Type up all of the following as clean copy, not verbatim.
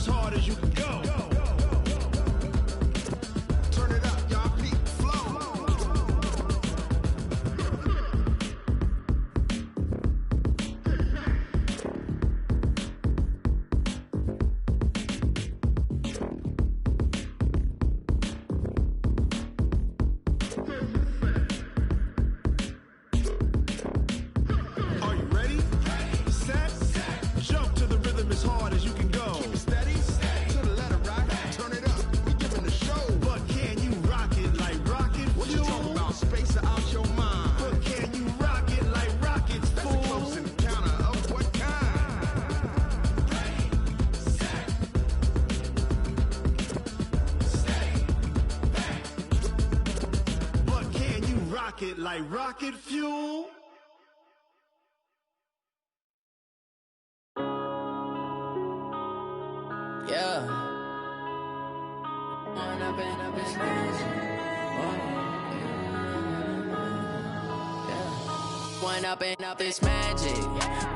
as hard as you can go. Turn it up, y'all. Peak flow. Are you ready? Set. Jump to the rhythm as hard as you can go. Keep it steady. To the letter, right? Turn it up. We giving the show. But can you rock it like rocket fuel? What you talking about? Space out your mind. But can you rock it like rockets, fool? That's a close encounter of what kind? Ready, set, stay back. But can you rock it like rocket fuel? Yeah. One up and up is magic.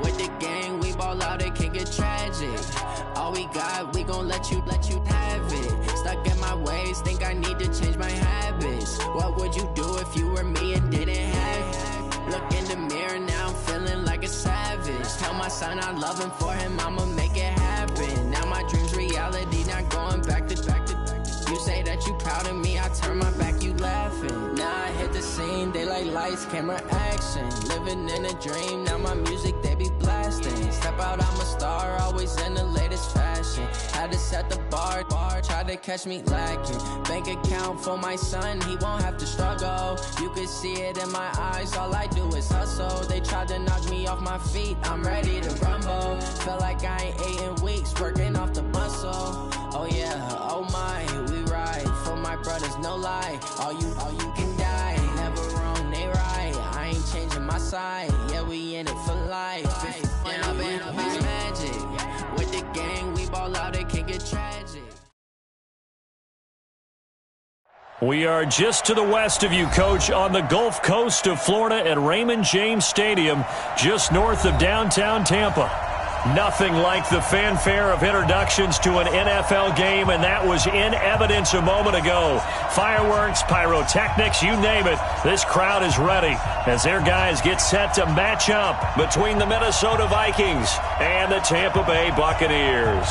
With the gang, we ball out, it can get tragic. All we got, we gon' let you have it. Stuck in my ways, think I need to change my habits. What would you do if you were me and didn't have it? Look in the mirror, now I'm feeling like a savage. Tell my son I love him, for him I'ma make it happen. Now my dream's reality, not going back to. You say that you proud of me, I turn my back, you laughing. Now I hit the scene, they like lights, camera, action. Living in a dream, now my music, they be blasting. Step out, I'm a star, always in the latest fashion. Had to set the bar, try to catch me lacking. Bank account for my son, he won't have to struggle. You can see it in my eyes, all I do is hustle. They tried to knock me off my feet, I'm ready to rumble. Felt like I ain't ate in weeks, working off the muscle. Oh yeah, oh my, we ride for my brothers, no lie. All you can die, never wrong, they right. I ain't changing my side, yeah, we in it for life. When up and up is magic. With the gang, we ball out, it can get tragic. We are just to the west of you, Coach, on the Gulf Coast of Florida at Raymond James Stadium, just north of downtown Tampa. Nothing like the fanfare of introductions to an NFL game, and that was in evidence a moment ago. Fireworks, pyrotechnics, you name it. This crowd is ready as their guys get set to match up between the Minnesota Vikings and the Tampa Bay Buccaneers.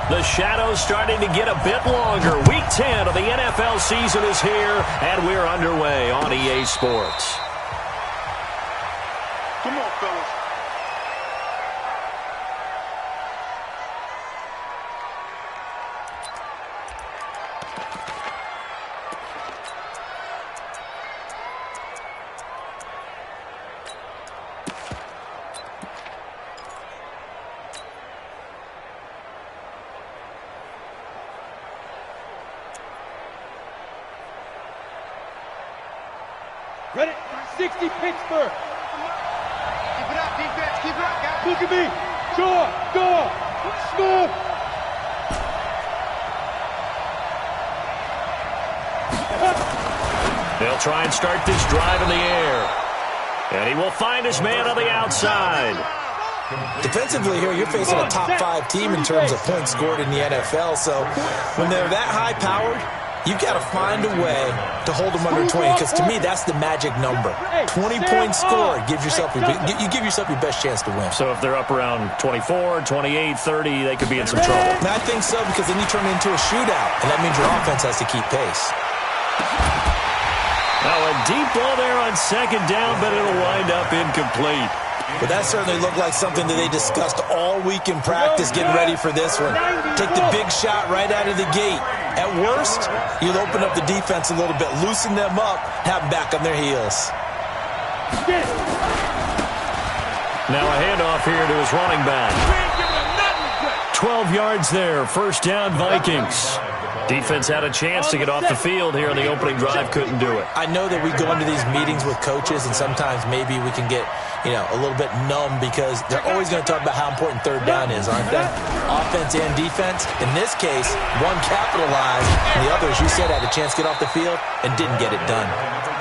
The shadow's starting to get a bit longer. Week 10 of the NFL season is here, and we're underway on EA Sports. Come on, fellas. Ready? 60 Pittsburgh. Keep it up, defense. Keep it up, guys. Look at me. Score. Score. They'll try and start this drive in the air. And he will find his man on the outside. Defensively here, you're facing a top 5 team in terms of points scored in the NFL. So when they're that high-powered, you've got to find a way to hold them under 20, because to me, that's the magic number. 20 points scored gives yourself you give yourself your best chance to win. So if they're up around 24, 28, 30, they could be in some trouble. And I think so, because then you turn it into a shootout, and that means your offense has to keep pace. Now a deep ball there on second down, but it'll wind up incomplete. But that certainly looked like something that they discussed all week in practice, getting ready for this one. Take the big shot right out of the gate. At worst, you'll open up the defense a little bit, loosen them up, have them back on their heels. Now a handoff here to his running back. 12 yards there, first down Vikings. Defense had a chance to get off the field here on the opening drive, couldn't do it. I know that we go into these meetings with coaches, and sometimes maybe we can get, a little bit numb, because they're always going to talk about how important third down is, aren't they? Offense and defense. In this case, one capitalized, and the other, as you said, had a chance to get off the field and didn't get it done.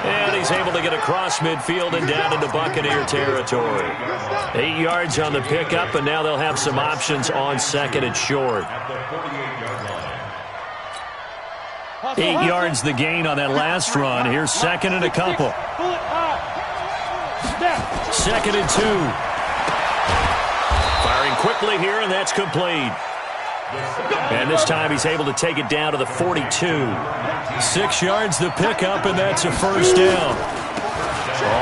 And he's able to get across midfield and down into Buccaneer territory. 8 yards on the pickup, and now they'll have some options on second and short. 8 yards the gain on that last run. Here's second and a couple. Second and 2. Firing quickly here, and that's complete. And this time he's able to take it down to the 42. 6 yards the pickup, and that's a first down.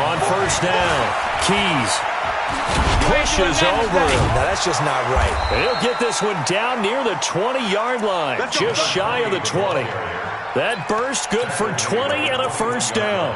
On first down, Keys pushes over him. Now that's just not right. He'll get this one down near the 20-yard line, just shy of the 20. That burst good for 20 and a first down.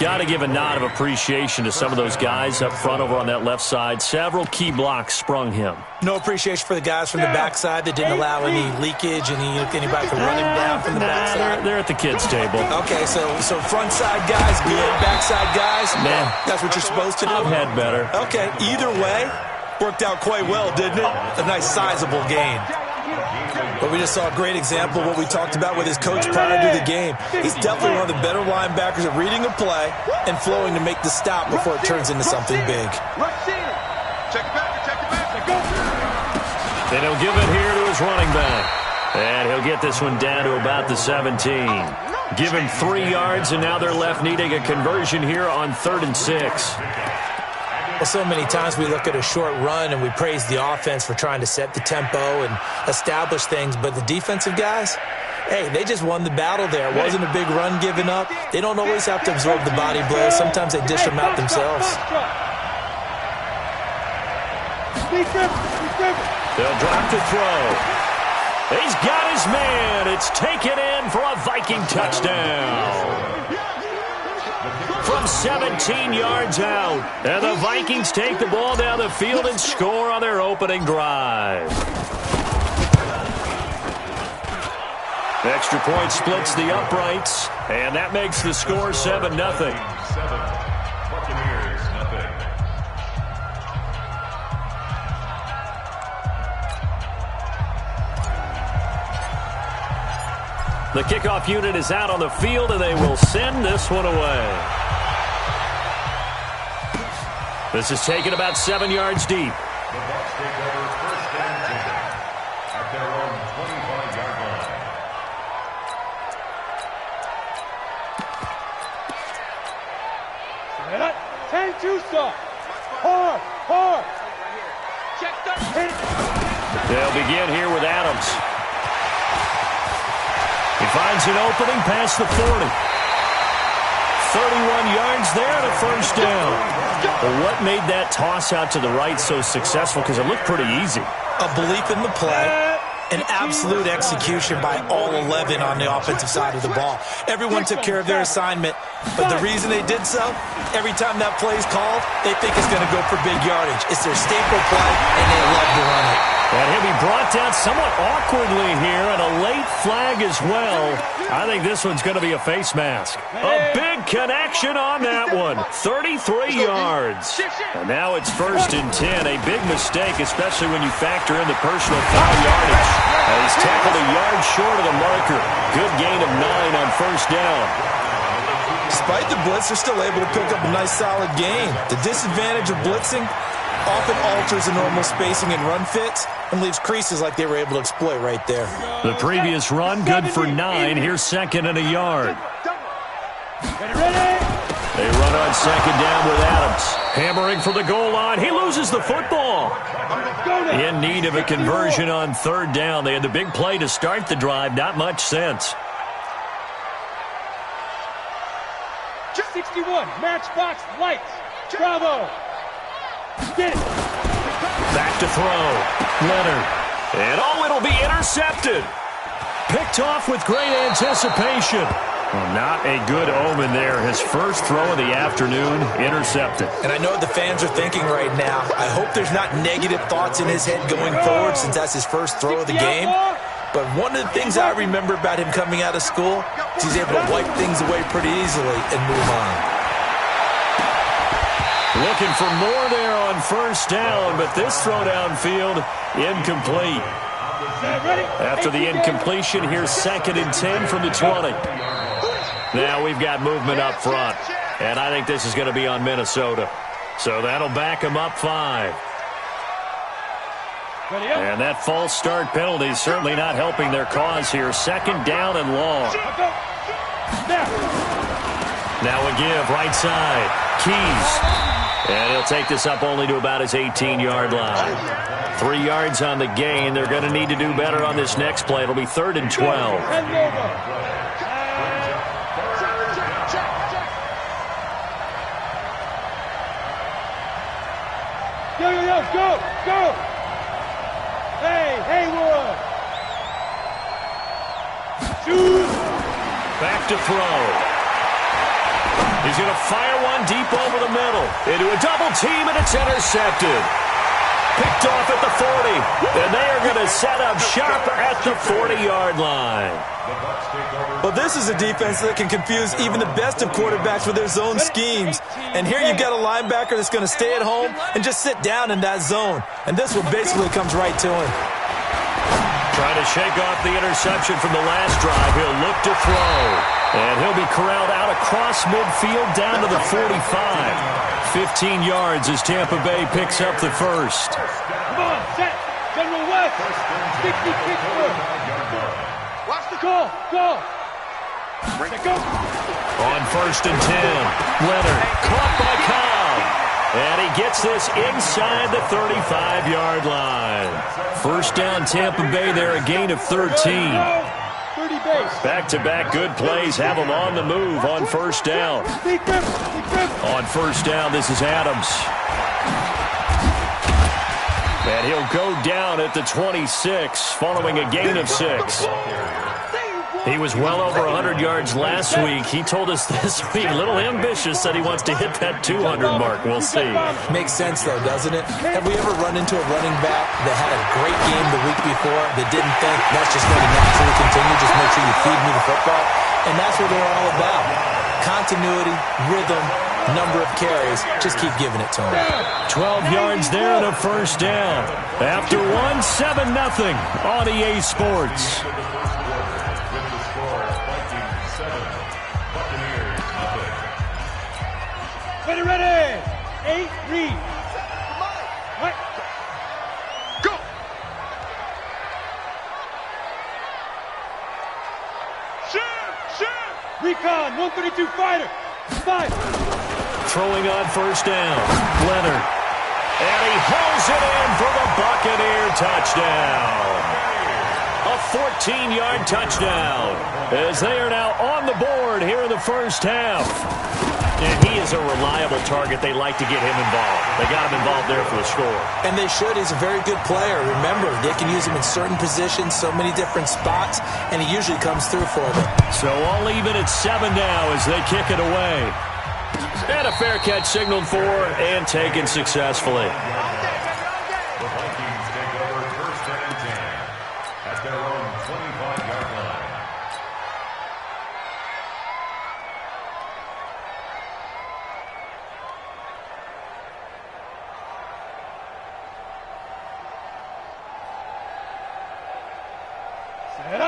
Got to give a nod of appreciation to some of those guys up front over on that left side. Several key blocks sprung him. No appreciation for the guys from the backside that didn't allow any leakage, and anybody could run him down from the backside. They're at the kids' table. Okay, so front side guys good, backside guys, man, that's what you're supposed to do. I've had better. Okay, either way, worked out quite well, didn't it? A nice sizable gain. But we just saw a great example of what we talked about with his coach prior to the game. He's definitely one of the better linebackers at reading a play and flowing to make the stop before it turns into something big. And he'll give it here to his running back. And he'll get this one down to about the 17. Give him 3 yards, and now they're left needing a conversion here on 3rd and 6. Well, so many times we look at a short run and we praise the offense for trying to set the tempo and establish things, but the defensive guys, hey, they just won the battle there. It wasn't a big run given up. They don't always have to absorb the body blows. Sometimes they dish them out themselves. They'll drop to throw. He's got his man. It's taken in for a Viking touchdown. From 17 yards out. And the Vikings take the ball down the field and score on their opening drive. Extra point splits the uprights, and that makes the score 7-0. The kickoff unit is out on the field, and they will send this one away. This is taken about 7 yards deep. The Bucs take over first and 10 at their own 25-yard line. 10-2 stop. Hard. They'll begin here with Adams. He finds an opening past the 40. 31 yards there and a first down. Well, what made that toss out to the right so successful? Because it looked pretty easy. A belief in the play, an absolute execution by all 11 on the offensive side of the ball. Everyone took care of their assignment, but the reason they did so, every time that play is called, they think it's going to go for big yardage. It's their staple play, and they love to run it. And he'll be brought down somewhat awkwardly here, and a late flag as well. I think this one's going to be a face mask. A big connection on that one. 33 yards. And now it's 1st and 10. A big mistake, especially when you factor in the personal foul yardage. And he's tackled a yard short of the marker. Good gain of 9 on first down. Despite the blitz, they're still able to pick up a nice solid gain. The disadvantage of blitzing often alters the normal spacing and run fits and leaves creases like they were able to exploit right there. The previous run, good for 9. Here's 2nd and a yard. They run on 2nd down with Adams. Hammering for the goal line. He loses the football. In need of a conversion on 3rd down. They had the big play to start the drive. Not much sense. 61, matchbox lights. Bravo. Get it. Back to throw. Leonard. And it'll be intercepted. Picked off with great anticipation. Well, not a good omen there. His first throw of the afternoon, intercepted. And I know what the fans are thinking right now. I hope there's not negative thoughts in his head going forward since that's his first throw of the game. But one of the things I remember about him coming out of school is he's able to wipe things away pretty easily and move on. Looking for more there on 1st down, but this throw downfield, incomplete. After the incompletion, here's 2nd and 10 from the 20. Now we've got movement up front, and I think this is going to be on Minnesota. So that'll back them up 5. And that false start penalty is certainly not helping their cause here. 2nd down and long. Now a give, right side. Keys. And he'll take this up only to about his 18-yard line. 3 yards on the gain. They're going to need to do better on this next play. It'll be 3rd and 12. Go! Hey, Haywood! Shoot! Back to throw. He's going to fire one deep over the middle. Into a double team, and it's intercepted. Picked off at the 40. And they are going to set up shop at the 40-yard line. Well, this is a defense that can confuse even the best of quarterbacks with their zone schemes. And here you've got a linebacker that's going to stay at home and just sit down in that zone. And this one basically comes right to him. Trying to shake off the interception from the last drive. He'll look to throw. And he'll be corralled out across midfield down to the 45. 15 yards as Tampa Bay picks up the first. Come on, set! General West! 60 Pittsburgh! Watch the call! Bring it, go! On 1st and 10. Leonard caught by Cobb. And he gets this inside the 35-yard line. 1st down Tampa Bay there, a gain of 13. Back-to-back good plays have them on the move on 1st down. On 1st down, this is Adams. And he'll go down at the 26 following a gain of 6. He was well over 100 yards last week. He told us this week, a little ambitious, said he wants to hit that 200 mark. We'll see. Makes sense, though, doesn't it? Have we ever run into a running back that had a great game the week before that didn't think that's just going to naturally continue, just make sure you feed me the football? And that's what they're all about. Continuity, rhythm, number of carries. Just keep giving it to them. 12 yards there and a 1st down. After 7-0 on EA Sports. Ready! 8, read. What? Go! Shoot! Recon, 132 fighter. 5. Throwing on 1st down. Leonard. And he hauls it in for the Buccaneer touchdown. A 14-yard touchdown. As they are now on the board here in the 1st half. And he is a reliable target. They like to get him involved. They got him involved there for the score. And they should. He's a very good player. Remember, they can use him in certain positions, so many different spots, and he usually comes through for them. So all even at 7 now as they kick it away. And a fair catch signaled for and taken successfully. The Vikings take over 1st and 10 at their own 25-yard line.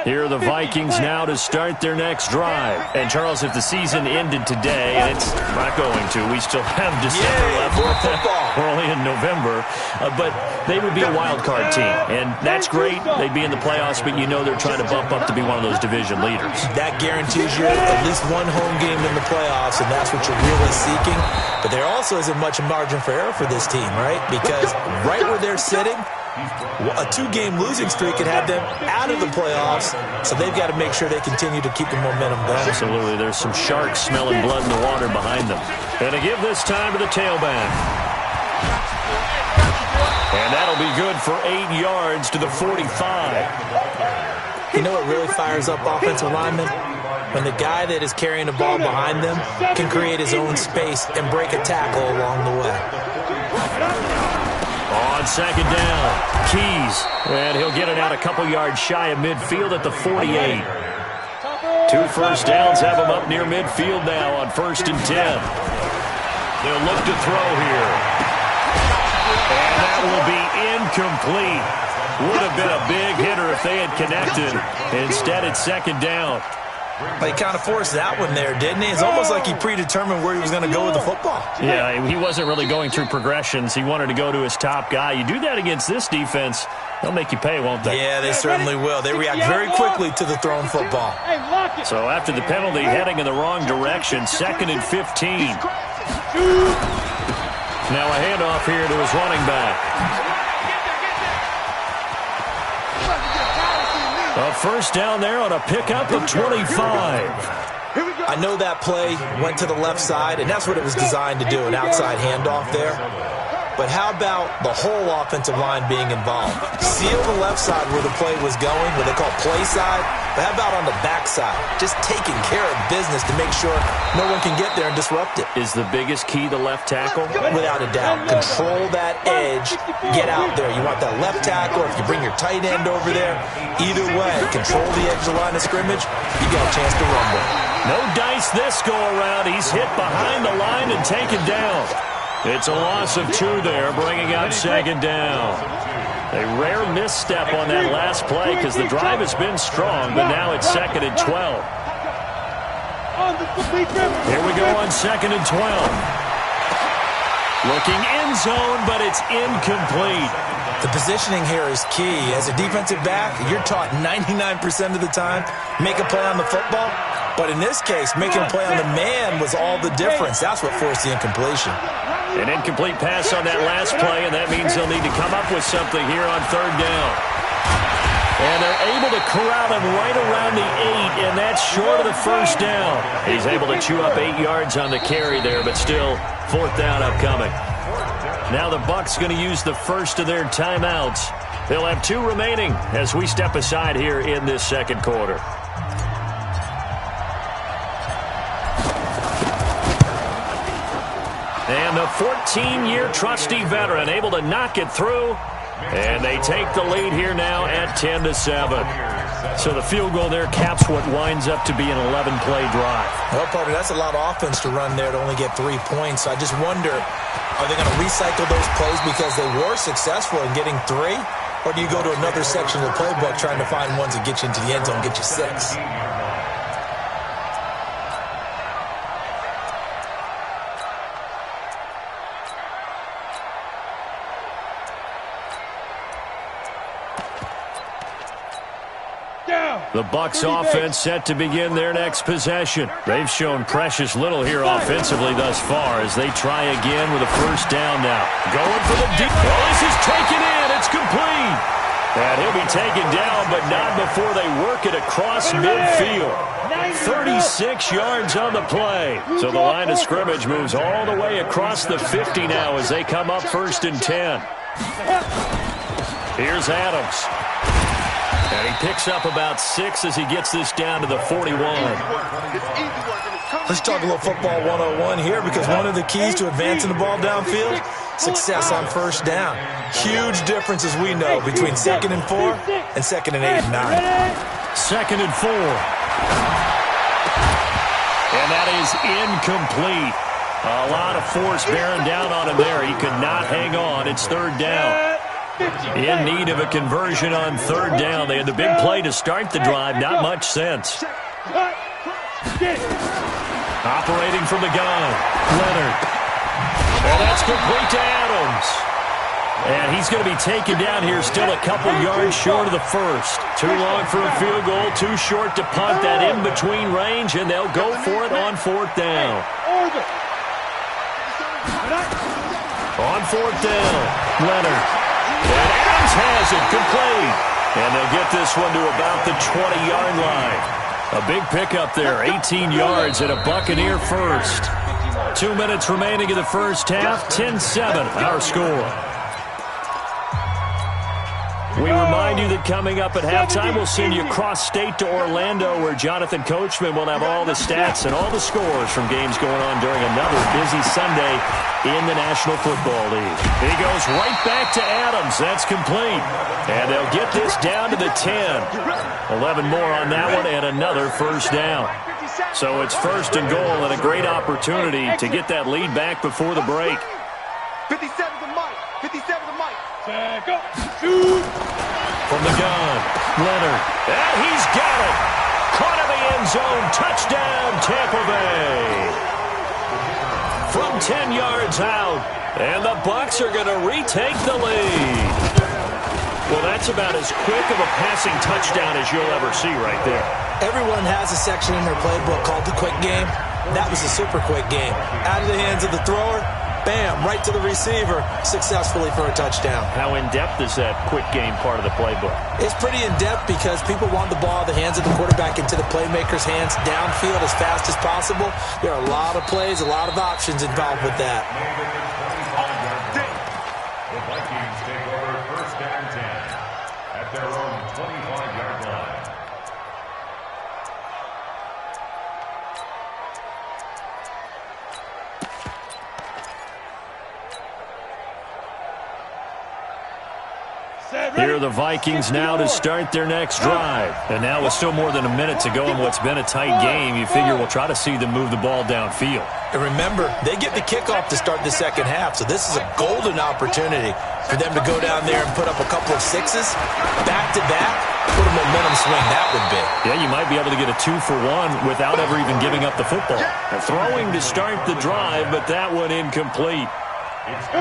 Here are the Vikings now to start their next drive. And, Charles, if the season ended today, and it's not going to, we still have December left. We're only in November. But they would be a wild card team. And that's great. They'd be in the playoffs, but you know they're trying to bump up to be one of those division leaders. That guarantees you at least one home game in the playoffs, and that's what you're really seeking. But there also isn't much margin for error for this team, right? Because right where they're sitting, a 2-game losing streak could have them out of the playoffs, so they've got to make sure they continue to keep the momentum going. Absolutely. There's some sharks smelling blood in the water behind them. And to give this time to the tailback. And that'll be good for 8 yards to the 45. You know what really fires up offensive linemen? When the guy that is carrying the ball behind them can create his own space and break a tackle along the way. On 2nd down, Keys, and he'll get it out a couple yards shy of midfield at the 48. 2 first downs have him up near midfield now on 1st and 10. They'll look to throw here. And that will be incomplete. Would have been a big hitter if they had connected. Instead, it's 2nd down. He kind of forced that one there, didn't he? It's almost like he predetermined where he was going to go with the football. Yeah, he wasn't really going through progressions. He wanted to go to his top guy. You do that against this defense, they'll make you pay, won't they? Yeah, they certainly will. They react very quickly to the thrown football. So after the penalty, heading in the wrong direction, 2nd and 15. Now a handoff here to his running back. A first down there on a pickup of 25. I know that play went to the left side, and that's what it was designed to do, an outside handoff there. But how about the whole offensive line being involved? Seal the left side where the play was going, what they call play side. But how about on the back side? Just taking care of business to make sure no one can get there and disrupt it. Is the biggest key the left tackle? Without a doubt. Control that edge. Get out there. You want that left tackle. If you bring your tight end over there, either way, control the edge of the line of scrimmage, you got a chance to rumble. No dice this go around. He's hit behind the line and taken down. It's a loss of 2 there, bringing out 2nd down. A rare misstep on that last play because the drive has been strong, but now it's 2nd and 12. Here we go on 2nd and 12. Looking end zone, but it's incomplete. The positioning here is key. As a defensive back, you're taught 99% of the time, make a play on the football. But in this case, making a play on the man was all the difference. That's what forced the incompletion. An incomplete pass on that last play, and that means they'll need to come up with something here on 3rd down. And they're able to corral him right around the 8, and that's short of the first down. He's able to chew up 8 yards on the carry there, but still 4th down upcoming. Now the Bucs going to use the first of their timeouts. They'll have 2 remaining as we step aside here in this 2nd quarter. And the 14-year trusty veteran able to knock it through. And they take the lead here now at 10-7. So the field goal there caps what winds up to be an 11-play drive. Well, partner, that's a lot of offense to run there to only get 3 points. I just wonder, are they going to recycle those plays because they were successful in getting 3? Or do you go to another section of the playbook trying to find ones that get you into the end zone, get you 6? The Bucs offense set to begin their next possession. They've shown precious little here offensively thus far as they try again with a first down now. Going for the deep. Well, this is taken in. It's complete. And he'll be taken down, but not before they work it across midfield. 36 yards on the play. So the line of scrimmage moves all the way across the 50 now as they come up 1st and 10. Here's Adams. And he picks up about 6 as he gets this down to the 41. Let's talk a little football 101 here because one of the keys to advancing the ball downfield, success on first down. Huge difference, as we know, between 2nd and 4 and 2nd and 8 and 9. 2nd and 4. And that is incomplete. A lot of force bearing down on him there. He could not hang on. It's 3rd down. In need of a conversion on 3rd down. They had the big play to start the drive. Not much sense. Operating from the gun, Leonard. And that's complete to Adams. And he's going to be taken down here still a couple yards short of the first. Too long for a field goal, too short to punt that in-between range, and they'll go for it on 4th down. On 4th down, Leonard. And Adams has it complete. And they'll get this one to about the 20-yard line. A big pickup there, 18 yards and a Buccaneer first. 2 minutes remaining in the first half, 10-7 our score. We remind you that coming up at halftime, we'll send you cross-state to Orlando, where Jonathan Coachman will have all the stats and all the scores from games going on during another busy Sunday in the National Football League. He goes right back to Adams. That's complete. And they'll get this down to the 10. 11 more on that one and another first down. So it's 1st and goal and a great opportunity to get that lead back before the break. 57 to Mike. 57 to Mike. From the gun, Leonard. And he's got it. caught in the end zone. Touchdown, Tampa Bay. From 10 yards out, and the Bucs are going to retake the lead. Well, that's about as quick of a passing touchdown as you'll ever see right there. Everyone has a section in their playbook called the quick game. That was a super quick game. Out of the hands of the thrower, bam, right to the receiver, successfully for a touchdown. How in-depth is that quick game part of the playbook? It's pretty in-depth because people want the ball in the hands of the quarterback into the playmaker's hands downfield as fast as possible. There are a lot of plays, a lot of options involved with that. The Vikings take over first and 10 at their own 25-yard line. Here are the Vikings now to start their next drive. And now with still more than a minute to go in what's been a tight game, you figure we'll try to see them move the ball downfield. And remember, they get the kickoff to start the second half, so this is a golden opportunity for them to go down there and put up a couple of sixes, back-to-back. What a momentum swing that would be. Yeah, you might be able to get a 2-for-1 without ever even giving up the football. Throwing to start the drive, but that one incomplete.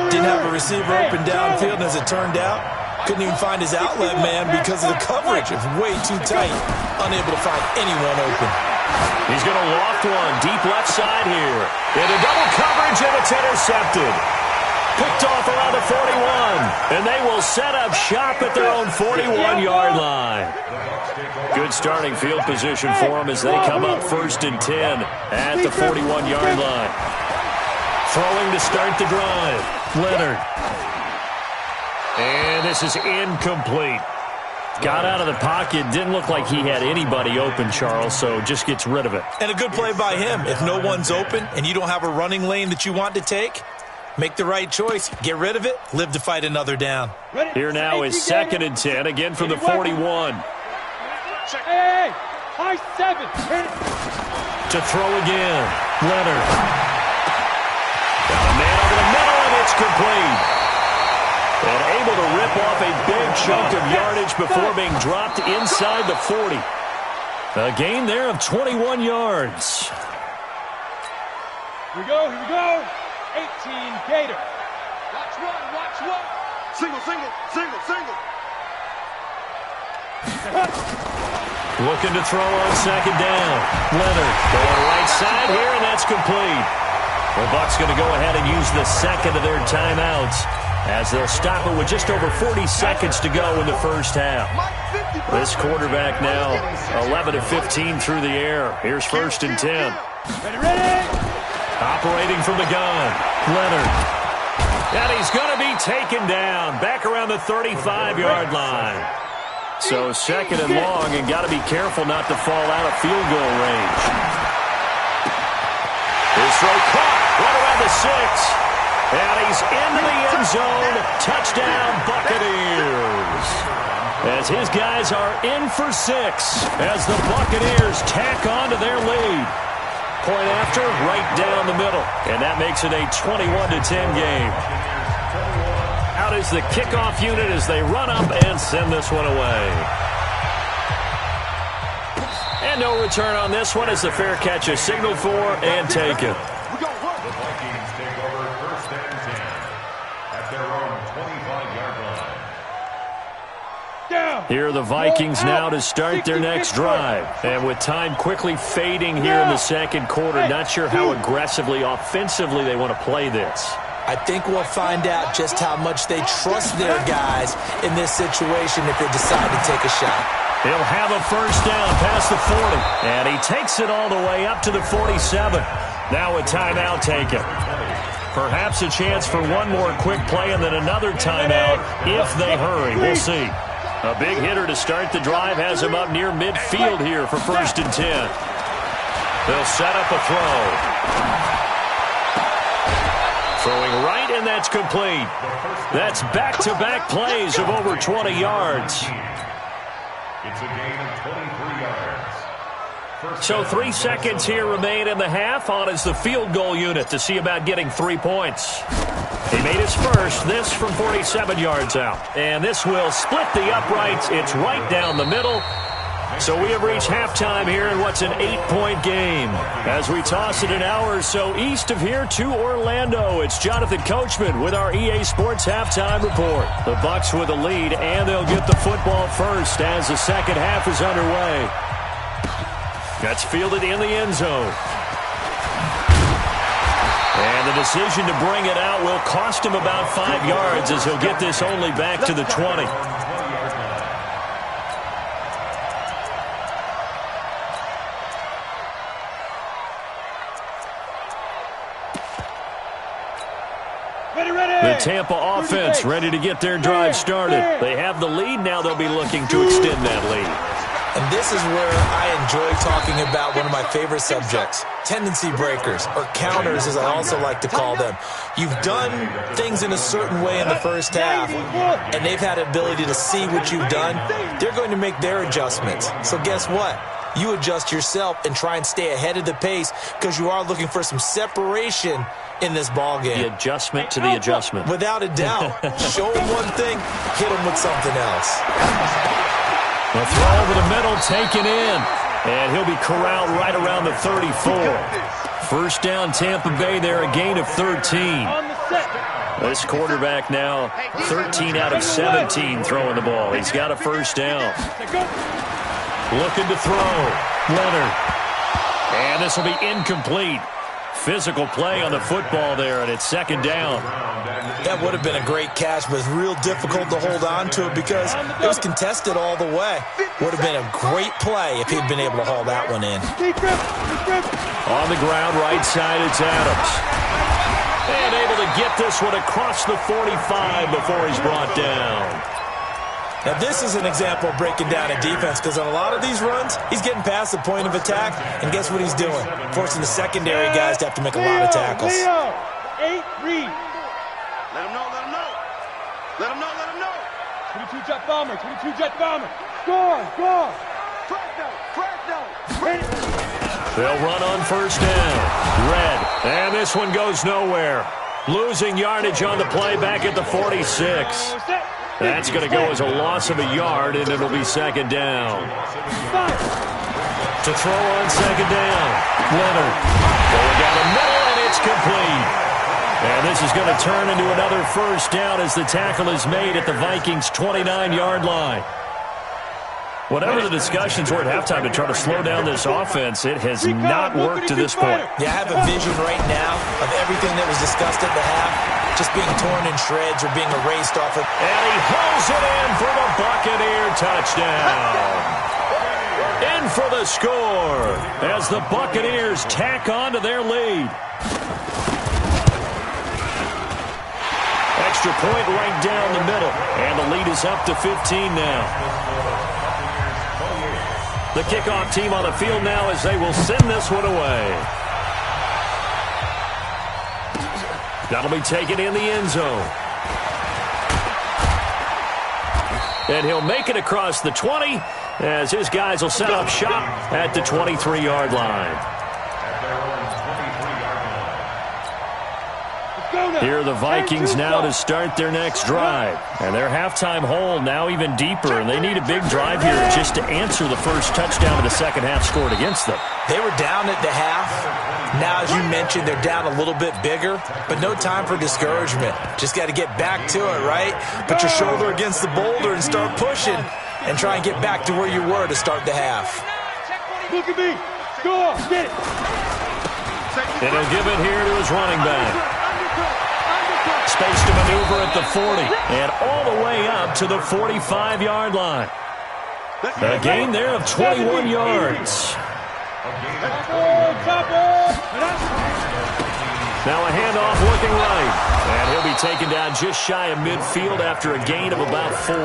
Didn't have a receiver open downfield, and as it turned out, couldn't even find his outlet man because of the coverage. It was way too tight. Unable to find anyone open. He's going to loft one deep left side here. Into double coverage, and it's intercepted. Picked off around the 41. And they will set up shop at their own 41-yard line. Good starting field position for them as they come up first and 10 at the 41-yard line. Throwing to start the drive. Leonard. And this is incomplete. Got out of the pocket. Didn't look like he had anybody open, Charles, so just gets rid of it. And a good play by him. If no one's open and you don't have a running lane that you want to take, make the right choice. Get rid of it. Live to fight another down. Here now is second and 10, again from the 41. Hey, high 7. To throw again. Leonard. Got a man over the middle, and it's complete. And able to rip off a big chunk of yardage before being dropped inside the 40. A gain there of 21 yards. Here we go, 18 Gator. Watch one. Single. Looking to throw on second down. Leonard going right side here, and that's complete. The Bucs going to go ahead and use the second of their timeouts as they'll stop it with just over 40 seconds to go in the first half. This quarterback now 11 of 15 through the air. Here's first and 10. Ready. Operating from the gun. Leonard. And he's going to be taken down back around the 35-yard line. So second and long, and got to be careful not to fall out of field goal range. His throw caught right around the 6. And he's into the end zone. Touchdown, Buccaneers. As his guys are in for 6 as the Buccaneers tack on to their lead. Point after, right down the middle. And that makes it a 21-10 game. Out is the kickoff unit as they run up and send this one away. And no return on this one as the fair catch is signaled for and taken. The Vikings take over first and 10 at their own 25-yard line. Here are the Vikings now to start their next drive. And with time quickly fading here in the second quarter, not sure how aggressively, offensively they want to play this. I think we'll find out just how much they trust their guys in this situation if they decide to take a shot. He'll have a first down past the 40. And he takes it all the way up to the 47. Now a timeout taken. Perhaps a chance for one more quick play and then another timeout if they hurry. We'll see. A big hitter to start the drive has him up near midfield here for first and 10. They'll set up a throw. Throwing right, and that's complete. That's back-to-back plays of over 20 yards. It's a gain of 23 yards. So 3 seconds here remain in the half on as the field goal unit to see about getting 3 points. He made his first, this from 47 yards out. And this will split the uprights. It's right down the middle. So we have reached halftime here in what's an 8-point game. As we toss it an hour or so east of here to Orlando, it's Jonathan Coachman with our EA Sports Halftime Report. The Bucs with a lead, and they'll get the football first as the second half is underway. That's fielded in the end zone. And the decision to bring it out will cost him about 5 yards as he'll get this only back to the 20. The Tampa offense ready to get their drive started. They have the lead. Now they'll be looking to extend that lead. And this is where I enjoy talking about one of my favorite subjects, tendency breakers, or counters as I also like to call them. You've done things in a certain way in the first half, and they've had the ability to see what you've done. They're going to make their adjustments. So guess what? You adjust yourself and try and stay ahead of the pace because you are looking for some separation in this ball game. The adjustment to the adjustment. Without a doubt. Show him one thing, hit him with something else. The throw over the middle, taken in. And he'll be corralled right around the 34. First down, Tampa Bay there, a gain of 13. This quarterback now 13 out of 17 throwing the ball. He's got a first down. Looking to throw. Leonard. And this will be incomplete. Physical play on the football there, and it's second down. That would have been a great catch, but it's real difficult to hold on to it because it was contested all the way. Would have been a great play if he'd been able to haul that one in. On the ground, right side, it's Adams. And able to get this one across the 45 before he's brought down. Now, this is an example of breaking down a defense because on a lot of these runs, he's getting past the point of attack, and guess what he's doing? Forcing the secondary guys to have to make a lot of tackles. 8 read. Let him know, let him know. Let him know, let him know. 22 jet bomber, 22 jet bomber. Score, score. Crack down. They'll run on first down. Red. And this one goes nowhere. Losing yardage on the play back at the 46. That's going to go as a loss of a yard, and it'll be second down. To throw on second down. Leonard going down the middle, and it's complete. And this is going to turn into another first down as the tackle is made at the Vikings' 29-yard line. Whatever the discussions were at halftime to try to slow down this offense, it has not worked to this point. Yeah, I have a vision right now of everything that was discussed at the half just being torn in shreds or being erased off of. And he hauls it in for the Buccaneer touchdown. In for the score as the Buccaneers tack on to their lead. Extra point right down the middle, and the lead is up to 15 now. The kickoff team on the field now as they will send this one away. That'll be taken in the end zone. And he'll make it across the 20 as his guys will set up shop at the 23-yard line. Here are the Vikings now to start their next drive. And their halftime hole now even deeper, and they need a big drive here just to answer the first touchdown of the second half scored against them. They were down at the half. Now, as you mentioned, they're down a little bit bigger, but no time for discouragement. Just got to get back to it, right? Put your shoulder against the boulder and start pushing and try and get back to where you were to start the half. Look at me. Score. Get it. And he'll give it here to his running back. Space to maneuver at the 40 and all the way up to the 45-yard line. A gain there of 21 yards. Now a handoff looking right. And he'll be taken down just shy of midfield after a gain of about 4.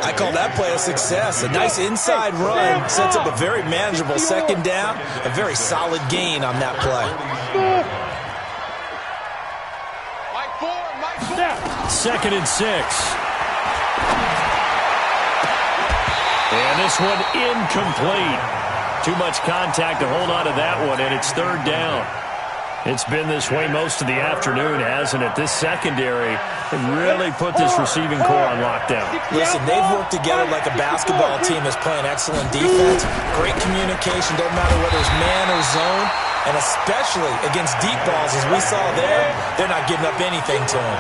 I call that play a success. A nice inside run sets up a very manageable second down. A very solid gain on that play. Second and 6. And this one incomplete. Too much contact to hold on to that one, and it's third down. It's been this way most of the afternoon, hasn't it? This secondary really put this receiving core on lockdown. Listen, they've worked together like a basketball team that's playing excellent defense. Great communication, doesn't matter whether it's man or zone. And especially against deep balls, as we saw there, they're not giving up anything to him.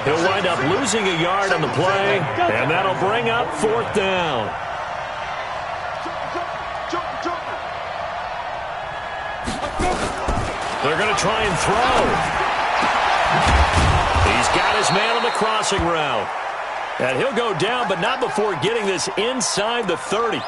He'll wind up losing a yard on the play, and that'll bring up 4th down. They're going to try and throw. He's got his man on the crossing route. And he'll go down, but not before getting this inside the 30.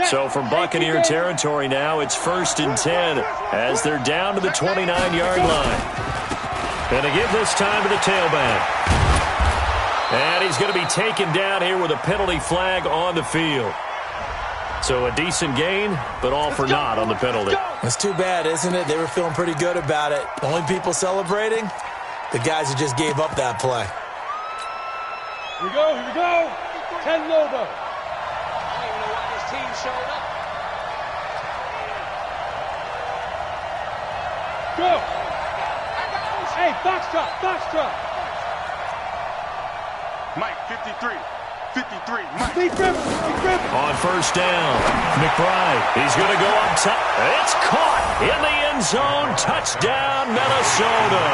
So from Buccaneer territory now, it's 1st and 10 as they're down to the 29-yard line. And they give this time to the tailback. And he's going to be taken down here with a penalty flag on the field. So a decent gain, but all for naught on the penalty. It's too bad, isn't it? They were feeling pretty good about it. Only people celebrating? The guys who just gave up that play. Here we go. 10 Lobo. Team showed up. Go! Hey, box drop. Mike, 53, Mike. Lee Griffin. On 1st down, McBride. He's going to go up top. It's caught in the end zone. Touchdown, Minnesota.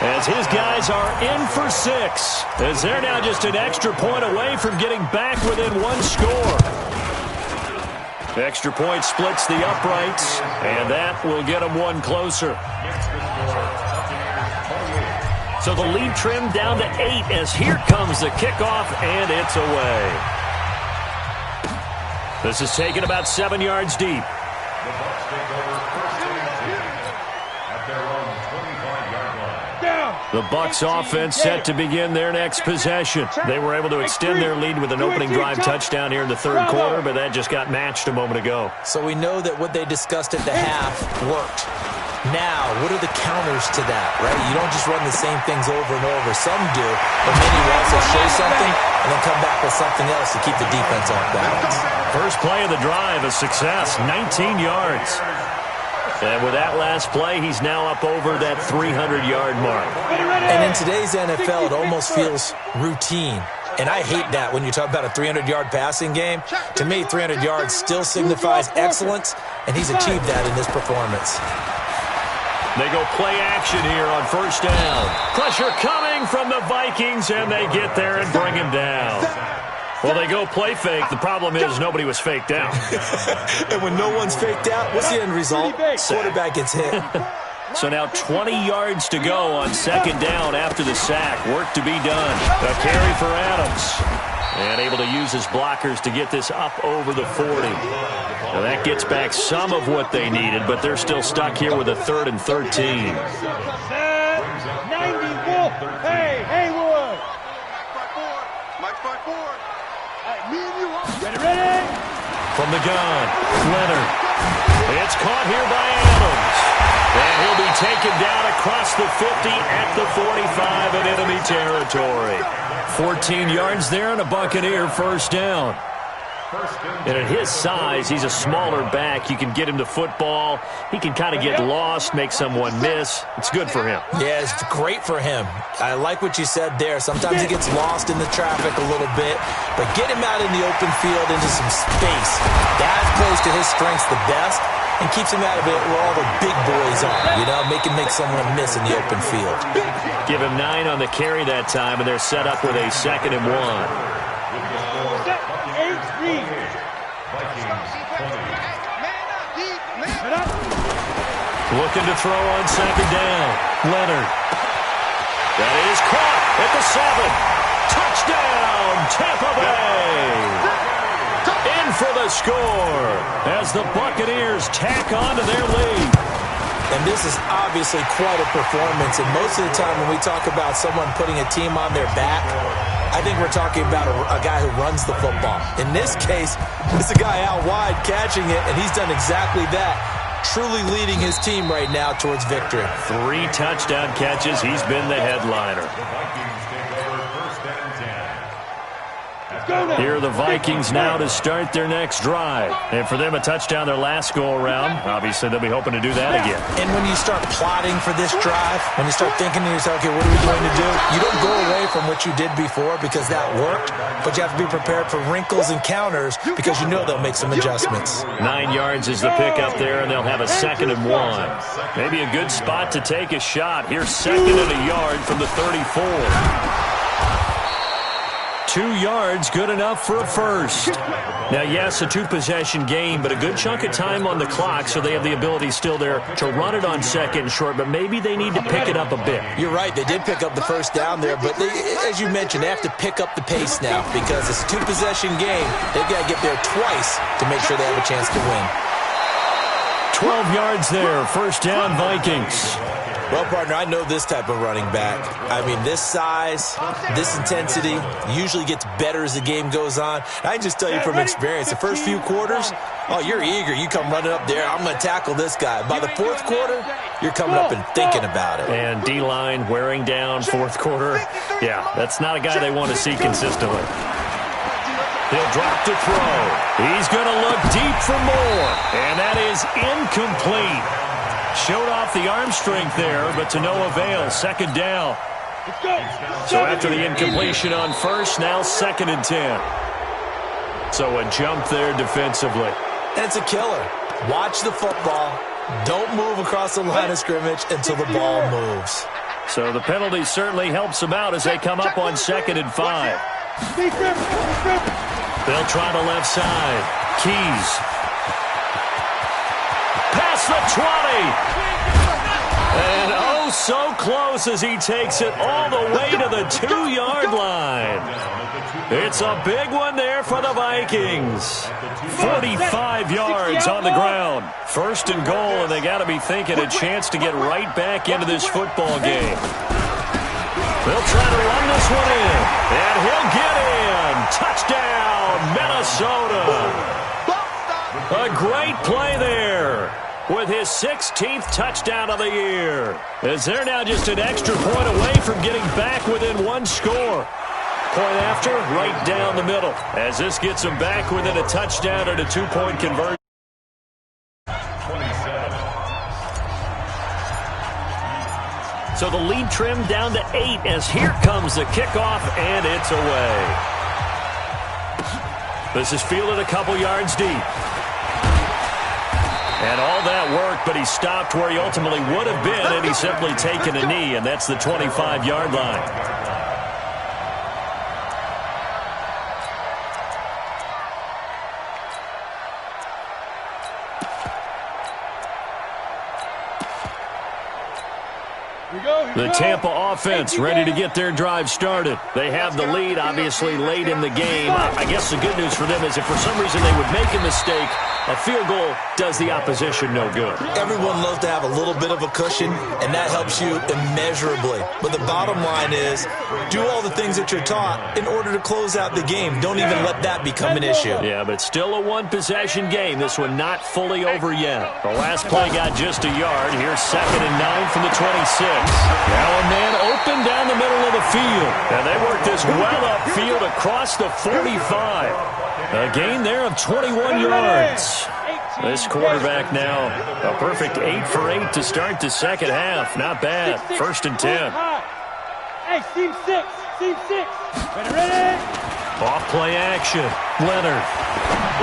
As his guys are in for 6. As they're now just an extra point away from getting back within 1 score. Extra point splits the uprights, and that will get them 1 closer. So the lead trimmed down to 8 as here comes the kickoff, and it's away. This is taken about 7 yards deep. The Bucs take over 1st and 10 at their own 25-yard line. The Bucs offense set to begin their next possession. They were able to extend their lead with an opening drive touchdown here in the 3rd quarter, but that just got matched a moment ago. So we know that what they discussed at the half worked. Now, what are the counters to that, right? You don't just run the same things over and over. Some do, but many will also show something and then come back with something else to keep the defense off balance. First play of the drive, a success, 19 yards. And with that last play, he's now up over that 300-yard mark. And in today's NFL, it almost feels routine. And I hate that when you talk about a 300-yard passing game. To me, 300 yards still signifies excellence, and he's achieved that in this performance. They go play action here on 1st down. Pressure coming from the Vikings, and they get there and bring him down. Well, they go play fake. The problem is nobody was faked out. And when no one's faked out, what's the end result? Quarterback gets hit. So now 20 yards to go on 2nd down after the sack. Work to be done. A carry for Adams. And able to use his blockers to get this up over the 40. Now that gets back some of what they needed, but they're still stuck here with a 3rd and 13. 90 Hey, Haywood. Mike 5-4. Ready? From the gun, Leonard. It's caught here by Adams. And he'll be taken down across the 50 at the 45 in enemy territory. 14 yards there and a Buccaneer 1st down. And at his size, he's a smaller back. You can get him to football. He can kind of get lost, make someone miss. It's good for him. Yeah, it's great for him. I like what you said there. Sometimes he gets lost in the traffic a little bit, but get him out in the open field into some space. That plays to his strengths the best and keeps him out of it where all the big boys are, make him make someone miss in the open field. Give him 9 on the carry that time, and they're set up with a 2nd and 1. Looking to throw on 2nd down. Leonard. That is caught at the 7. Touchdown, Tampa Bay. In for the score as the Buccaneers tack on to their lead. And this is obviously quite a performance. And most of the time when we talk about someone putting a team on their back, I think we're talking about a guy who runs the football. In this case, it's a guy out wide catching it, and he's done exactly that. truly leading his team right now towards victory. 3 touchdown catches. He's been the headliner. The Vikings take over 1st and 10. Here are the Vikings now to start their next drive. And for them, a touchdown their last go-around. Obviously, they'll be hoping to do that again. And when you start plotting for this drive, when you start thinking to yourself, okay, what are we going to do? You don't go away from what you did before because that worked, but you have to be prepared for wrinkles and counters because you know they'll make some adjustments. 9 yards is the pickup there, and they'll have a 2nd and 1. Maybe a good spot to take a shot. Here's 2nd and a yard from the 34. 2 yards, good enough for a first. Now, yes, a 2-possession game, but a good chunk of time on the clock, so they have the ability still there to run it on 2nd and short, but maybe they need to pick it up a bit. You're right, they did pick up the first down there, but as you mentioned, they have to pick up the pace now because it's a 2-possession game. They've got to get there twice to make sure they have a chance to win. 12 yards there, 1st down, Vikings. Well, partner, I know this type of running back. I mean, this size, this intensity usually gets better as the game goes on. I can just tell you from experience, the first few quarters, oh, you're eager. You come running up there, I'm going to tackle this guy. By the 4th quarter, you're coming up and thinking about it. And D-line wearing down 4th quarter. Yeah, that's not a guy they want to see consistently. He'll drop to throw. He's going to look deep for more. And that is incomplete. Showed off the arm strength there, but to no avail. 2nd down. So after the incompletion on 1st, now 2nd and 10. So a jump there defensively. And it's a killer. Watch the football. Don't move across the line of scrimmage until the ball moves. So the penalty certainly helps them out as they come up on 2nd and 5. They'll try the left side. Keys. Past the 20. And oh, so close as he takes it all the way to the 2-yard line. It's a big one there for the Vikings. 45 yards on the ground. 1st and goal, and they got to be thinking a chance to get right back into this football game. They'll try to run this one in, and he'll get in. Touchdown, Minnesota. A great play there with his 16th touchdown of the year, as they're now just an extra point away from getting back within 1 score. Point after, right down the middle, as this gets them back within a touchdown and a 2-point conversion. 27. So the lead trimmed down to 8 as here comes the kickoff, and it's away. This is fielded a couple yards deep. And all that work, but he stopped where he ultimately would have been, and he's simply taken a knee, and that's the 25-yard line. The Tampa offense ready to get their drive started. They have the lead, obviously, late in the game. I guess the good news for them is if for some reason they would make a mistake, a field goal does the opposition no good. Everyone loves to have a little bit of a cushion, and that helps you immeasurably. But the bottom line is, do all the things that you're taught in order to close out the game. Don't even let that become an issue. Yeah, but still a 1-possession game. This one not fully over yet. The last play got just a yard. Here's 2nd and 9 from the 26. Now a man open down the middle of the field. And they work this well upfield across the 45. A gain there of 21 yards. This quarterback now a perfect 8 for 8 to start the 2nd half. Not bad. 1st and 10. Hey, team 6. Ready? Off play action. Leonard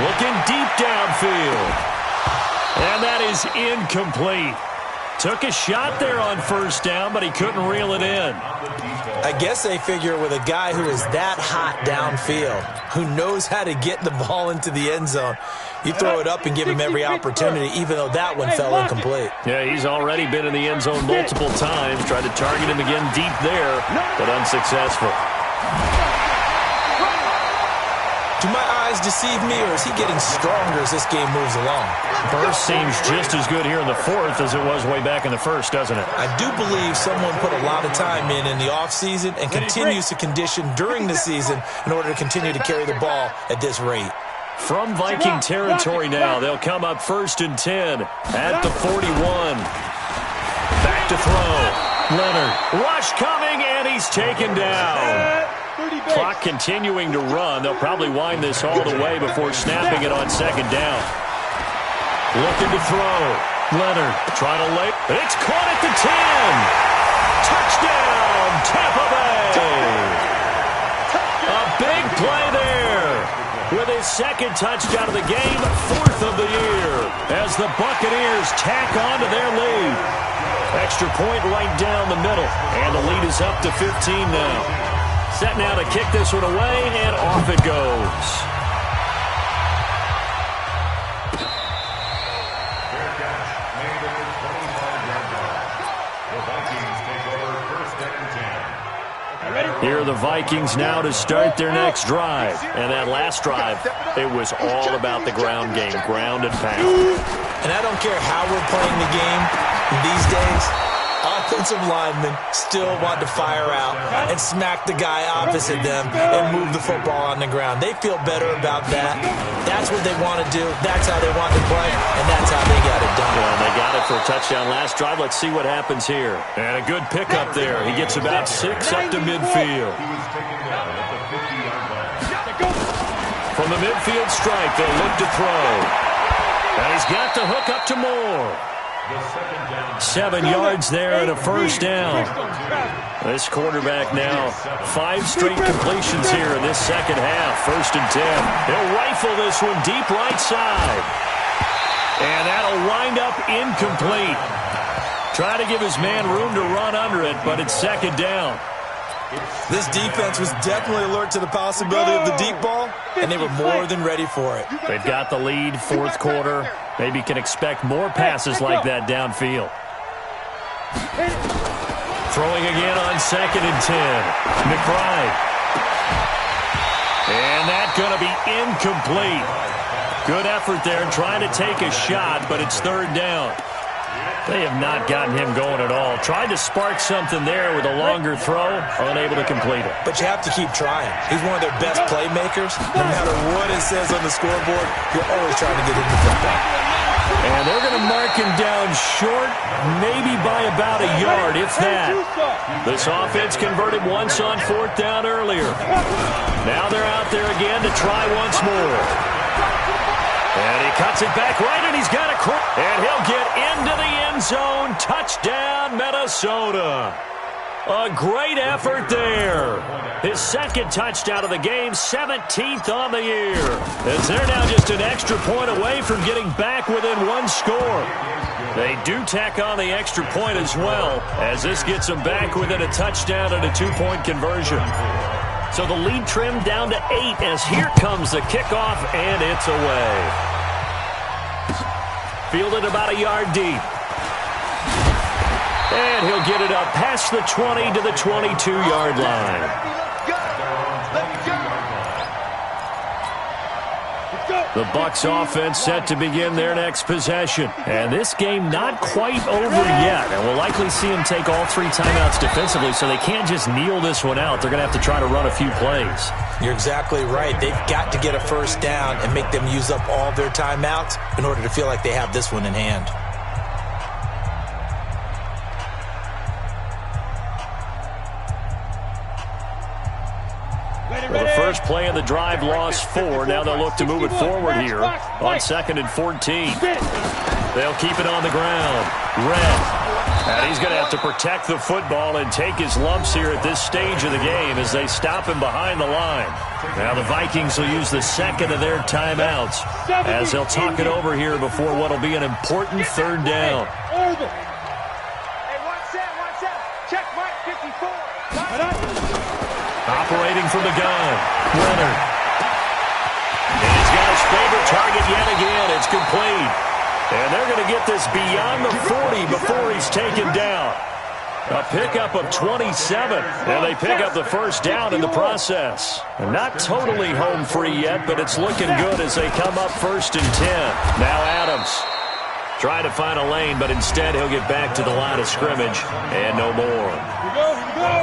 looking deep downfield. And that is incomplete. Took a shot there on 1st down, but he couldn't reel it in. I guess they figure with a guy who is that hot downfield, who knows how to get the ball into the end zone, you throw it up and give him every opportunity, even though that one fell incomplete. Yeah, he's already been in the end zone multiple times. Tried to target him again deep there, but unsuccessful. Do my eyes deceive me, or is he getting stronger as this game moves along? Burst seems just as good here in the 4th as it was way back in the 1st, doesn't it? I do believe someone put a lot of time in the offseason and continues to condition during the season in order to continue to carry the ball at this rate. From Viking territory now, they'll come up 1st and 10 at the 41. Back to throw. Leonard. Rush coming, and he's taken down. Clock continuing to run. They'll probably wind this all the way before snapping it on 2nd down. Looking to throw. Leonard trying to lay. It's caught at the 10. Touchdown, Tampa Bay. A big play there. With his 2nd touchdown of the game, 4th of the year. As the Buccaneers tack on to their lead. Extra point right down the middle. And the lead is up to 15 now. Set now to kick this one away, and off it goes. Fair catch made at the 25-yard line. The Vikings take over 1st and 10. Here are the Vikings now to start their next drive. And that last drive, it was all about the ground game, ground and pound. And I don't care how we're playing the game these days, offensive linemen still want to fire out and smack the guy opposite them and move the football on the ground. They feel better about that. That's what they want to do. That's how they want to play, and that's how they got it done. Well, they got it for a touchdown last drive. Let's see what happens here. And a good pickup there. He gets about 6 up to midfield. He was taken down at the 50-yard line. From the midfield strike, they'll look to throw. And he's got the hook up to Moore. 7 yards there and a 1st down. This quarterback now 5 straight completions here in this 2nd half. 1st and 10. He'll rifle this one deep right side. And that'll wind up incomplete. Try to give his man room to run under it, but it's 2nd down. This defense was definitely alert to the possibility of the deep ball, and they were more than ready for it. They've got the lead, 4th quarter. Maybe can expect more passes like that downfield. Throwing again on 2nd and 10. McBride. And that's going to be incomplete. Good effort there trying to take a shot, but it's 3rd down. They have not gotten him going at all. Tried to spark something there with a longer throw, unable to complete it. But you have to keep trying. He's one of their best playmakers. No matter what it says on the scoreboard, you're always trying to get him the football. And they're going to mark him down short, maybe by about a yard, if that. This offense converted once on 4th down earlier. Now they're out there again to try once more. And he cuts it back right, and he's got a cross. And he'll get into the end zone. Touchdown, Minnesota. A great effort there. His 2nd touchdown of the game, 17th on the year. As they're now just an extra point away from getting back within 1 score. They do tack on the extra point as well, as this gets them back within a touchdown and a 2-point conversion. So the lead trimmed down to 8 as here comes the kickoff, and it's away. Fielded about a yard deep. And he'll get it up past the 20 to the 22-yard line. The Bucs offense set to begin their next possession. And this game not quite over yet. And we'll likely see them take all 3 timeouts defensively, so they can't just kneel this one out. They're going to have to try to run a few plays. You're exactly right. They've got to get a 1st down and make them use up all their timeouts in order to feel like they have this one in hand. Well, the first play of the drive lost 4. Now they'll look to move it forward here on 2nd and 14. They'll keep it on the ground. Red. And he's going to have to protect the football and take his lumps here at this stage of the game as they stop him behind the line. Now the Vikings will use the 2nd of their timeouts as they'll talk it over here before what will be an important 3rd down. Operating from the gun, Leonard. And he's got his favorite target yet again. It's complete. And they're going to get this beyond the 40 before he's taken down. A pickup of 27. And they pick up the 1st down in the process. And not totally home free yet, but it's looking good as they come up 1st and 10. Now Adams. Trying to find a lane, but instead he'll get back to the line of scrimmage and no more.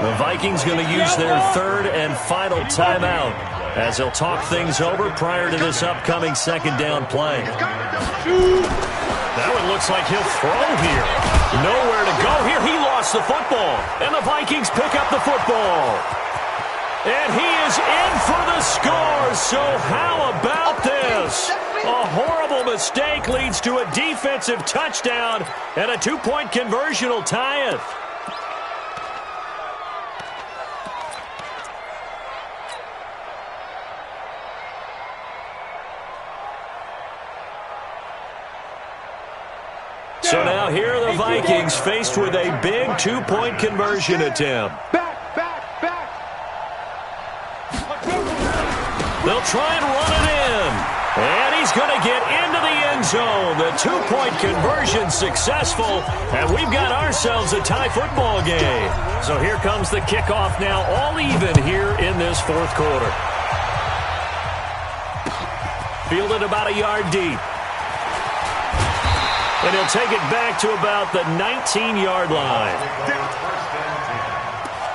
The Vikings going to use their 3rd and final timeout as they'll talk things over prior to this upcoming second down play. That one looks like he'll throw here. Nowhere to go here. He lost the football, and the Vikings pick up the football. And he is in for the score, so how about this? A horrible mistake leads to a defensive touchdown, and a two-point conversion will tie it. So now here are the Vikings faced with a big two-point conversion attempt. They'll try and run it in. And he's going to get into the end zone. The two-point conversion successful. And we've got ourselves a tie football game. So here comes the kickoff now, all even here in this fourth quarter. Fielded about a yard deep. And he'll take it back to about the 19-yard line.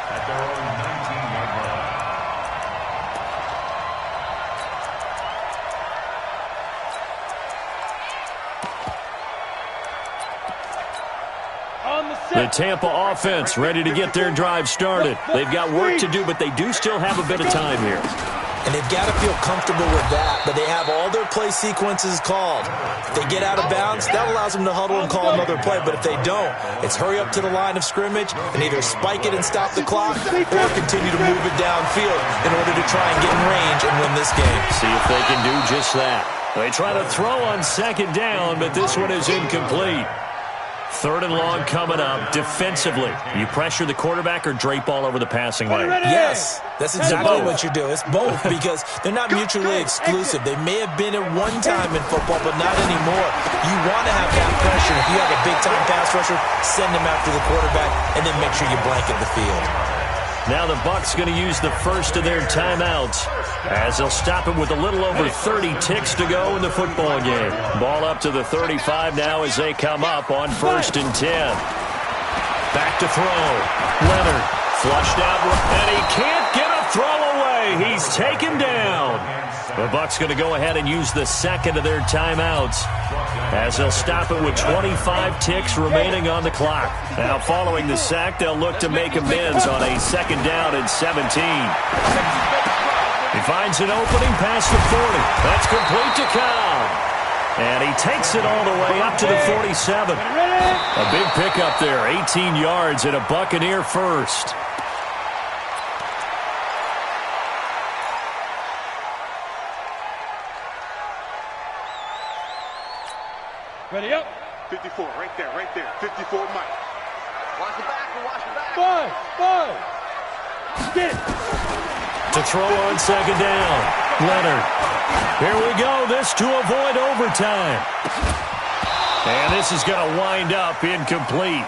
At their own 19-yard line. The Tampa offense ready to get their drive started. They've got work to do, but they do still have a bit of time here. And they've got to feel comfortable with that, but they have all their play sequences called. If they get out of bounds, that allows them to huddle and call another play, but if they don't, it's hurry up to the line of scrimmage and either spike it and stop the clock or continue to move it downfield in order to try and get in range and win this game. See if they can do just that. They try to throw on second down, but this one is incomplete. Third and long coming up. Defensively, you pressure the quarterback or drape all over the passing lane? Yes, that's exactly what you do. It's both because they're not mutually exclusive. They may have been at one time in football, but not anymore. You want to have that pressure. If you have a big-time pass rusher, send him after the quarterback, and then make sure you blanket the field. Now the Bucs going to use the first of their timeouts as they'll stop it with a little over 30 ticks to go in the football game. Ball up to the 35 now as they come up on 1st and 10. Back to throw. Leonard flushed out, and he can't get a throw away. He's taken down. The Bucs going to go ahead and use the second of their timeouts as they'll stop it with 25 ticks remaining on the clock. Now following the sack, they'll look to make amends on a second down and 17. He finds an opening past the 40. That's complete to Cobb. And he takes it all the way up to the 47. A big pickup there, 18 yards and a Buccaneer first. Ready up. 54, right there, 54, Mike. Watch the back. Five. Get it. To throw on second down. Leonard. Here we go. This to avoid overtime. And this is going to wind up incomplete.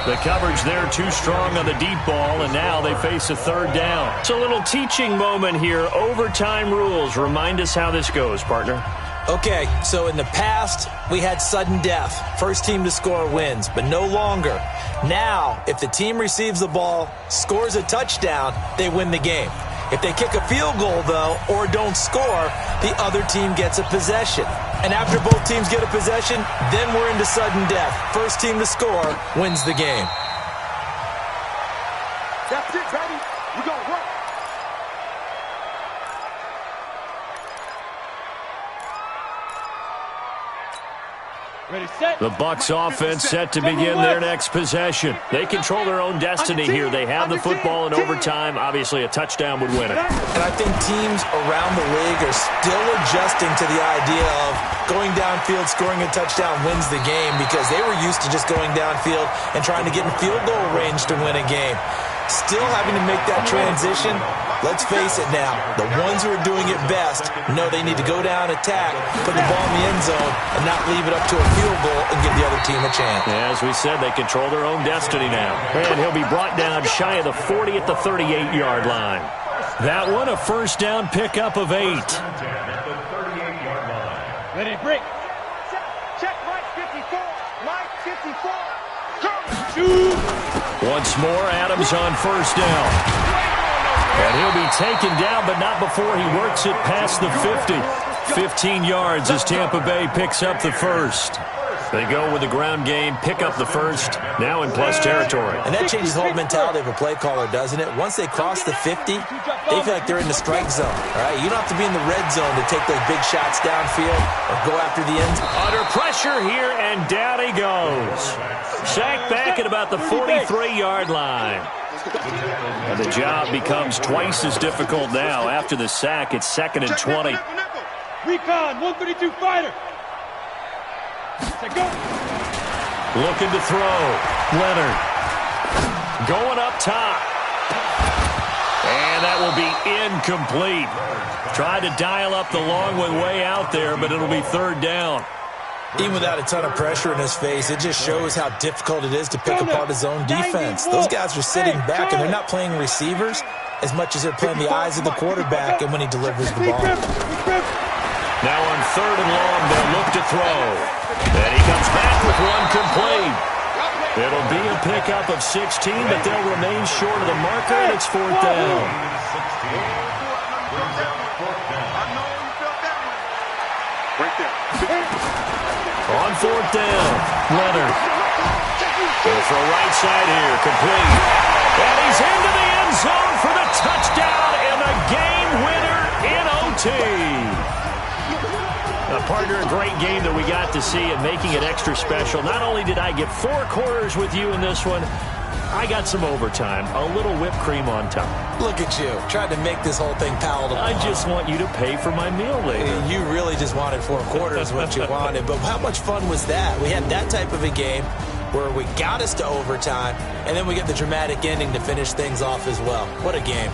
The coverage there too strong on the deep ball, and now they face a third down. It's a little teaching moment here. Overtime rules. Remind us how this goes, partner. Okay, so in the past, we had sudden death. First team to score wins, but no longer. Now, if the team receives the ball, scores a touchdown, they win the game. If they kick a field goal, though, or don't score, the other team gets a possession. And after both teams get a possession, then we're into sudden death. First team to score wins the game. That's it, baby. We're going to work. Ready, set. The Bucs offense set to begin their next possession. They control their own destiny here. They have the football in overtime. Obviously, a touchdown would win it. And I think teams around the league are still adjusting to the idea of going downfield, scoring a touchdown wins the game because they were used to just going downfield and trying to get in field goal range to win a game. Still having to make that transition. Let's face it now, the ones who are doing it best know they need to go down, attack, put the ball in the end zone, and not leave it up to a field goal and give the other team a chance. As we said, they control their own destiny now. And he'll be brought down shy of the 40 at the 38-yard line. That one, a first down pickup of 8. Ready, break. Check right 54. Mike 54. Shoot. Once more, Adams on first down. And he'll be taken down, but not before he works it past the 50. 15 yards as Tampa Bay picks up the first. They go with the ground game, pick up the first, now in plus territory. And that changes the whole mentality of a play caller, doesn't it? Once they cross the 50, they feel like they're in the strike zone. All right? You don't have to be in the red zone to take those big shots downfield or go after the end zone. Under pressure here, and down he goes. Sacked back at about the 43-yard line. And the job becomes twice as difficult now. After the sack, it's 2nd and 20. Recon, 132 fighter. Go. Looking to throw. Leonard. Going up top. And that will be incomplete. Tried to dial up the long way out there, but it'll be 3rd down. Even without a ton of pressure in his face, it just shows how difficult it is to pick apart his own defense. Those guys are sitting back, and they're not playing receivers as much as they're playing the eyes of the quarterback and when he delivers the ball. Now on 3rd and long, they'll look to throw. And he comes back with one complete. It'll be a pickup of 16, but they'll remain short of the marker, and it's 4th down. On 4th down, Leonard. Go for a right side here, complete. And he's into the end zone for the touchdown and the game winner in OT. Partner, a great game that we got to see and making it extra special. Not only did I get 4 quarters with you in this one, I got some overtime, a little whipped cream on top. Look at you, trying to make this whole thing palatable. I just want you to pay for my meal later. You really just wanted 4 quarters, what you wanted. But how much fun was that? We had that type of a game where we got us to overtime, and then we get the dramatic ending to finish things off as well. What a game.